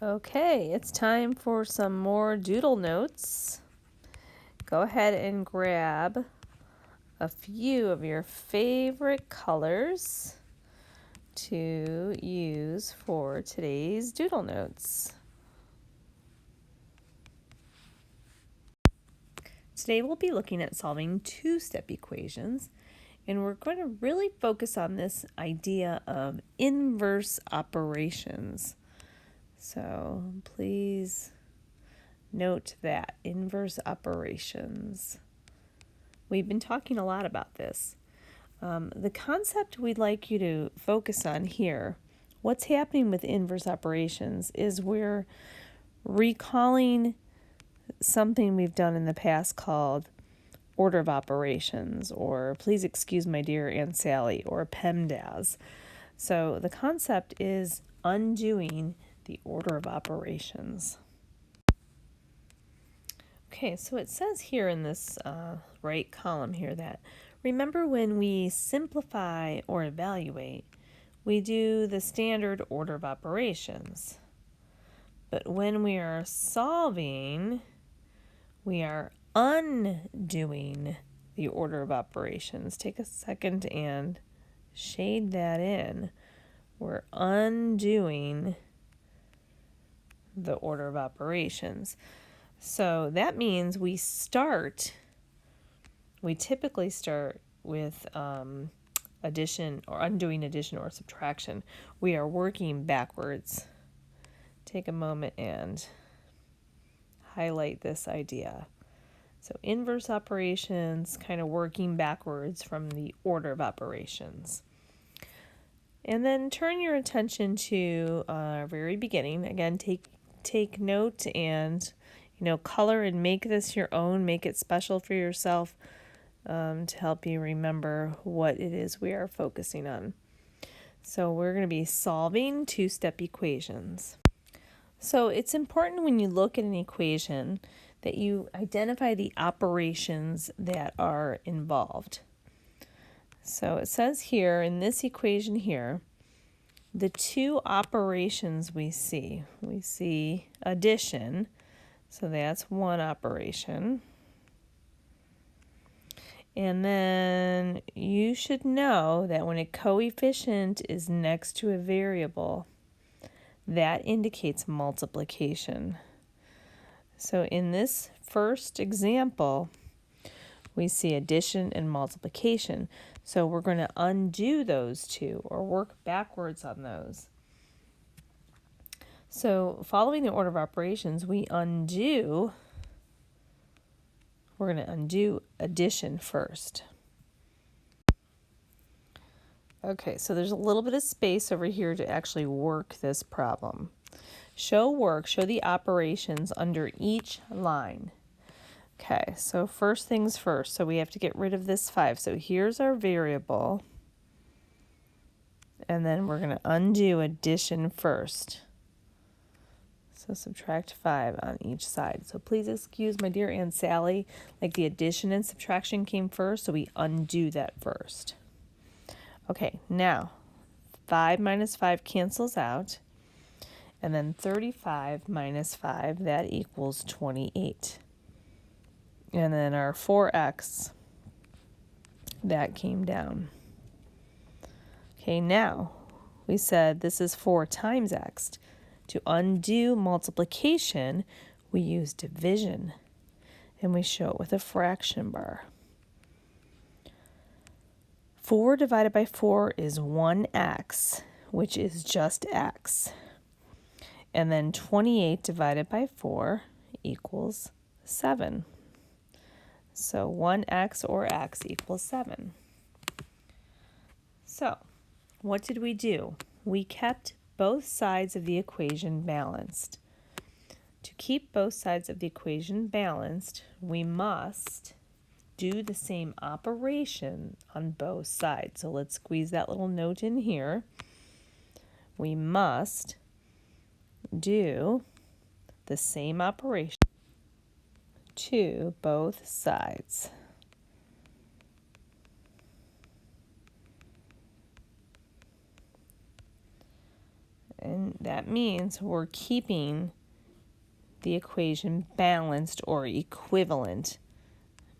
Okay, it's time for some more Doodle Notes. Go ahead and grab a few of your favorite colors to use for today's Doodle Notes. Today we'll be looking at solving two-step equations, and we're going to really focus on this idea of inverse operations. So please note that, inverse operations. We've been talking a lot about this. The concept we'd like you to focus on here, what's happening with inverse operations, is we're recalling something we've done in the past called order of operations, or please excuse my dear Aunt Sally, or PEMDAS. So the concept is undoing the order of operations. Okay, so it says here in this right column here that remember when we simplify or evaluate, we do the standard order of operations. But when we are solving, we are undoing the order of operations. Take a second and shade that in. We're undoing the order of operations. So that means we typically start with addition or undoing addition or subtraction. We are working backwards. Take a moment and highlight this idea. So inverse operations, kind of working backwards from the order of operations. And then turn your attention to our very beginning. Again, take note and color and make this your own, make it special for yourself to help you remember what it is we are focusing on. So we're going to be solving two-step equations. So it's important when you look at an equation that you identify the operations that are involved. So it says here in this equation here, the two operations we see addition, so that's one operation. And then you should know that when a coefficient is next to a variable, that indicates multiplication. So in this first example, we see addition and multiplication. So we're going to undo those two or work backwards on those. So following the order of operations, we're going to undo addition first. Okay, so there's a little bit of space over here to actually work this problem. Show the operations under each line. Okay, so first things first. So we have to get rid of this 5. So here's our variable. And then we're going to undo addition first. So subtract 5 on each side. So please excuse my dear Aunt Sally, like the addition and subtraction came first, so we undo that first. Okay, now 5 minus 5 cancels out. And then 35 minus 5, that equals 28. And then our 4x, that came down. Okay, now we said this is 4 times x. To undo multiplication, we use division, and we show it with a fraction bar. 4 divided by 4 is 1x, which is just x. And then 28 divided by 4 equals 7. So 1x or x equals 7. So what did we do? We kept both sides of the equation balanced. To keep both sides of the equation balanced, we must do the same operation on both sides. So let's squeeze that little note in here. We must do the same operation to both sides. And that means we're keeping the equation balanced or equivalent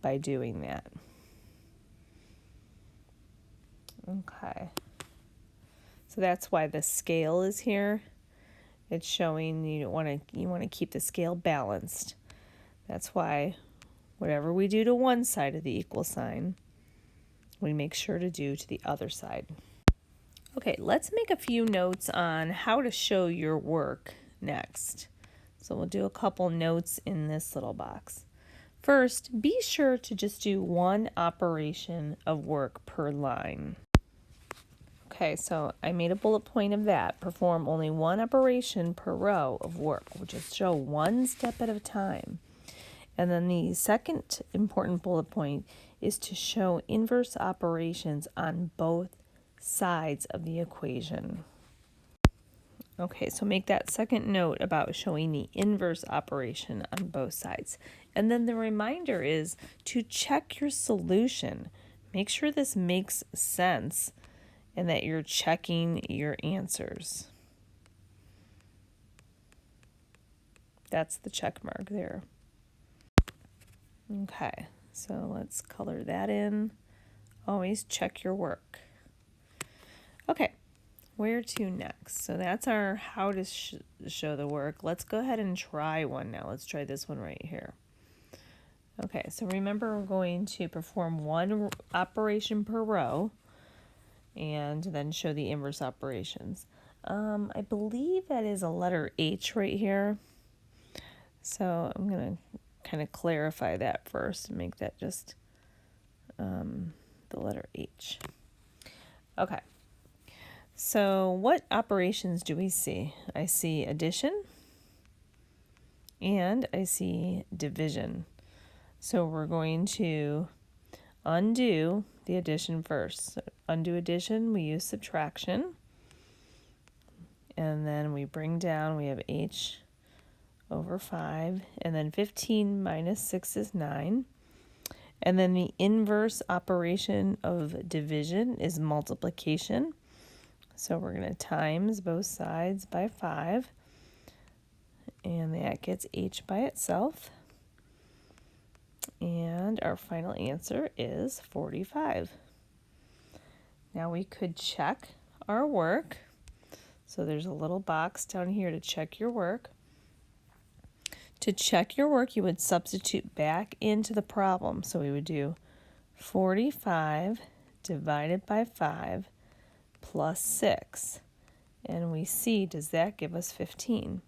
by doing that. Okay. So that's why the scale is here. It's showing you want to keep the scale balanced. That's why whatever we do to one side of the equal sign, we make sure to do to the other side. Okay, let's make a few notes on how to show your work next. So we'll do a couple notes in this little box. First, be sure to just do one operation of work per line. Okay, so I made a bullet point of that. Perform only one operation per row of work, which is show one step at a time. And then the second important bullet point is to show inverse operations on both sides of the equation. Okay, so make that second note about showing the inverse operation on both sides. And then the reminder is to check your solution. Make sure this makes sense and that you're checking your answers. That's the check mark there. Okay, so let's color that in. Always check your work. Okay, where to next? So that's our how to show the work. Let's go ahead and try one now. Let's try this one right here. Okay, so remember we're going to perform one operation per row and then show the inverse operations. I believe that is a letter H right here. So I'm going to kind of clarify that first and make that just the letter H. Okay. So what operations do we see? I see addition and I see division. So we're going to undo the addition first. So undo addition, we use subtraction. And then we bring down, we have H over 5. And then 15 minus 6 is 9. And then the inverse operation of division is multiplication. So we're going to times both sides by 5. And that gets H by itself. And our final answer is 45. Now we could check our work. So there's a little box down here to check your work. To check your work, you would substitute back into the problem. So we would do 45 divided by 5 plus 6. And we see, does that give us 15?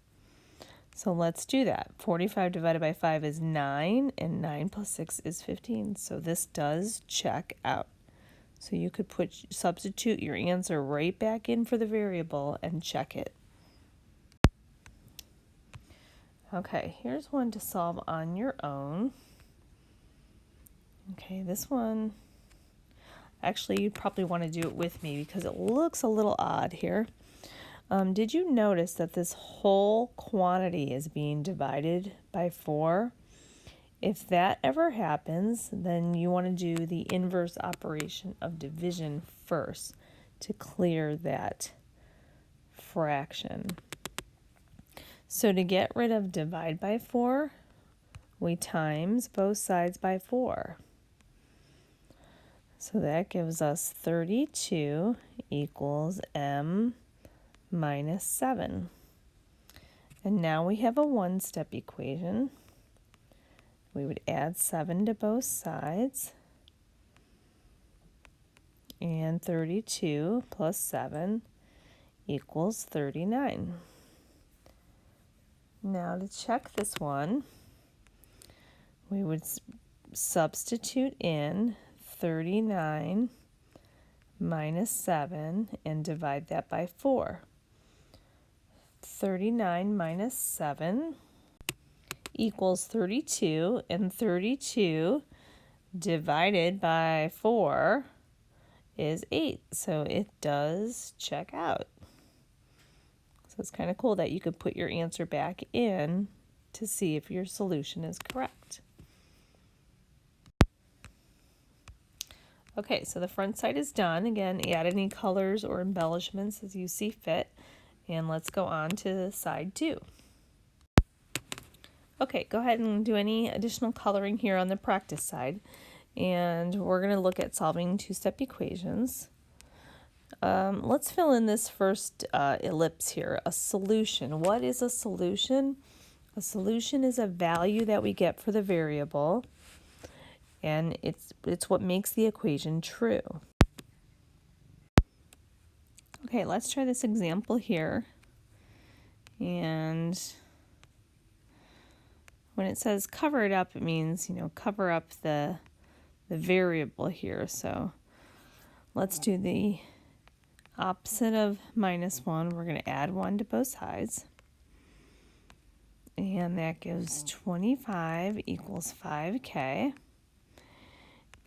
So let's do that. 45 divided by 5 is 9, and 9 plus 6 is 15. So this does check out. So you could substitute your answer right back in for the variable and check it. Okay, here's one to solve on your own. Okay, this one, actually you'd probably want to do it with me because it looks a little odd here. Did you notice that this whole quantity is being divided by 4? If that ever happens, then you want to do the inverse operation of division first to clear that fraction. So to get rid of divide by 4, we times both sides by 4. So that gives us 32 equals m minus 7. And now we have a one-step equation. We would add 7 to both sides. And 32 plus 7 equals 39. Now to check this one, we would substitute in 39 minus 7 and divide that by 4. 39 minus 7 equals 32, and 32 divided by 4 is 8. So it does check out. So it's kind of cool that you could put your answer back in to see if your solution is correct. Okay, so the front side is done. Again, add any colors or embellishments as you see fit. And let's go on to side 2. Okay, go ahead and do any additional coloring here on the practice side. And we're going to look at solving two-step equations. Let's fill in this first ellipse here, a solution. What is a solution? A solution is a value that we get for the variable, and it's what makes the equation true. Okay, let's try this example here. And when it says cover it up, it means, cover up the variable here. So let's do the opposite of -1. We're going to add 1 to both sides. And that gives 25 equals 5k.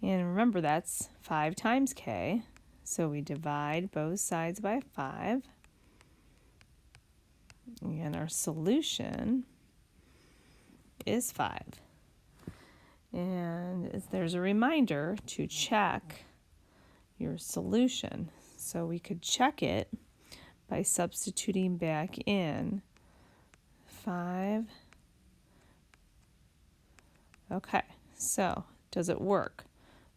And remember, that's 5 times k. So we divide both sides by 5. And our solution is 5. And there's a reminder to check your solution. So we could check it by substituting back in 5. Okay, so does it work?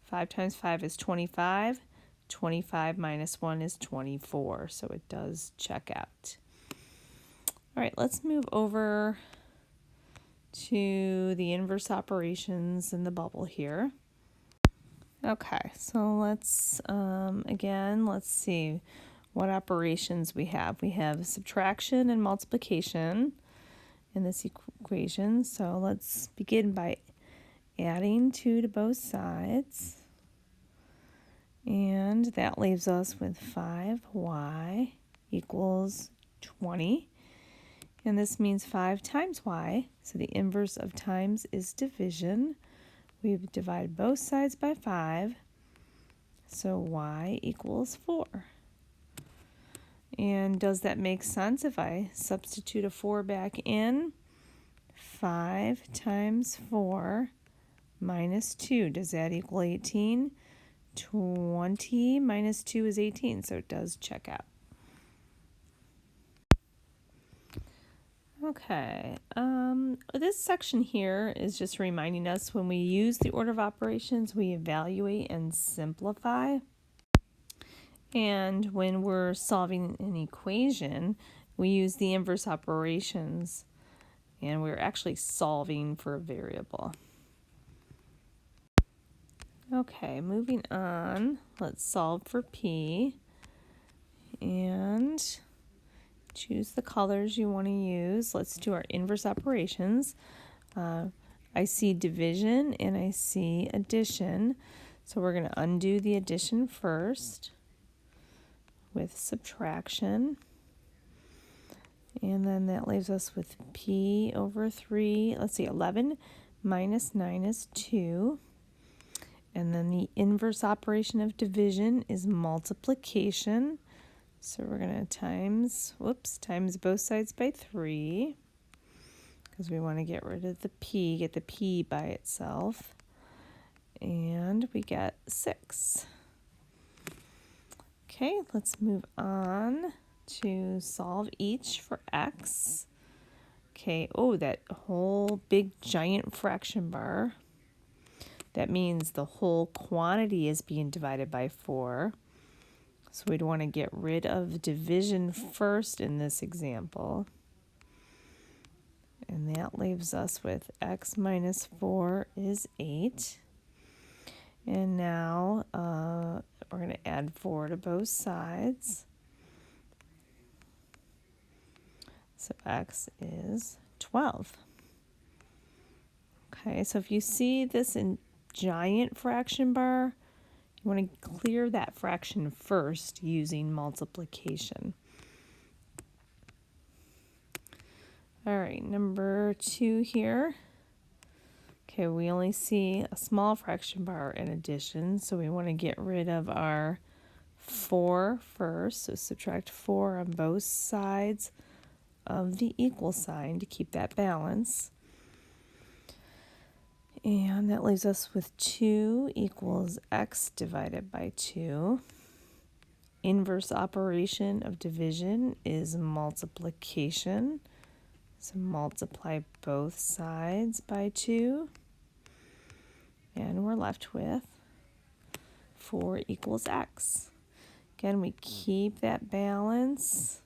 5 times 5 is 25. 25 minus 1 is 24, so it does check out. All right, let's move over to the inverse operations in the bubble here. Okay, so let's see what operations we have. We have subtraction and multiplication in this equation. So let's begin by adding 2 to both sides. And that leaves us with 5y equals 20. And this means 5 times y, so the inverse of times is division. We've divided both sides by 5, so y equals 4. And does that make sense if I substitute a 4 back in? 5 times 4 minus 2, does that equal 18? 20 minus 2 is 18, so it does check out. Okay, this section here is just reminding us when we use the order of operations, we evaluate and simplify. And when we're solving an equation, we use the inverse operations, and we're actually solving for a variable. Okay, moving on, let's solve for p, and choose the colors you want to use. Let's do our inverse operations. I see division and I see addition. So we're going to undo the addition first with subtraction. And then that leaves us with p over 3. Let's see, 11 minus 9 is 2. And then the inverse operation of division is multiplication. So we're going to times both sides by 3, because we want to get rid of the p, get the p by itself. And we get 6. Okay, let's move on to solve each for x. Okay, oh, that whole big giant fraction bar. That means the whole quantity is being divided by 4. So we'd want to get rid of division first in this example. And that leaves us with x minus 4 is 8. And now we're going to add 4 to both sides. So x is 12. Okay, so if you see this in giant fraction bar, you want to clear that fraction first using multiplication. All right, number 2 here. Okay, we only see a small fraction bar in addition, so we want to get rid of our 4 first. So subtract 4 on both sides of the equal sign to keep that balance. And that leaves us with 2 equals x divided by 2. inverse operation of division is multiplication. So multiply both sides by 2. And we're left with 4 equals x. Again, we keep that balance.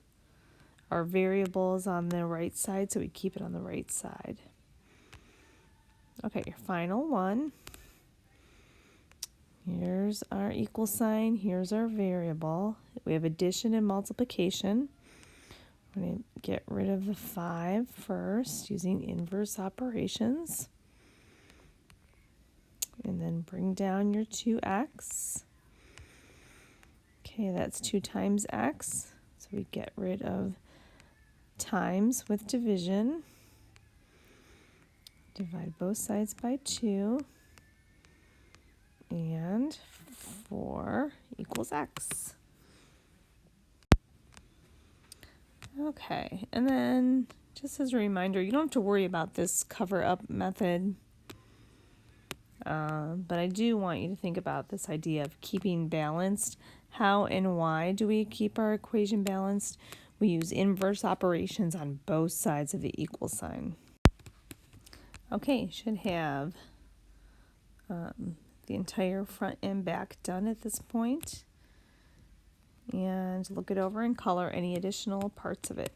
Our variable is on the right side, so we keep it on the right side. Okay, your final one. Here's our equal sign. Here's our variable. We have addition and multiplication. We're going to get rid of the 5 first using inverse operations. And then bring down your 2x. Okay, that's 2 times x. So we get rid of times with division. Divide both sides by 2. And 4 equals x. Okay, and then just as a reminder, you don't have to worry about this cover-up method. But I do want you to think about this idea of keeping balanced. How and why do we keep our equation balanced? We use inverse operations on both sides of the equal sign. Okay, should have the entire front and back done at this point. And look it over and color any additional parts of it.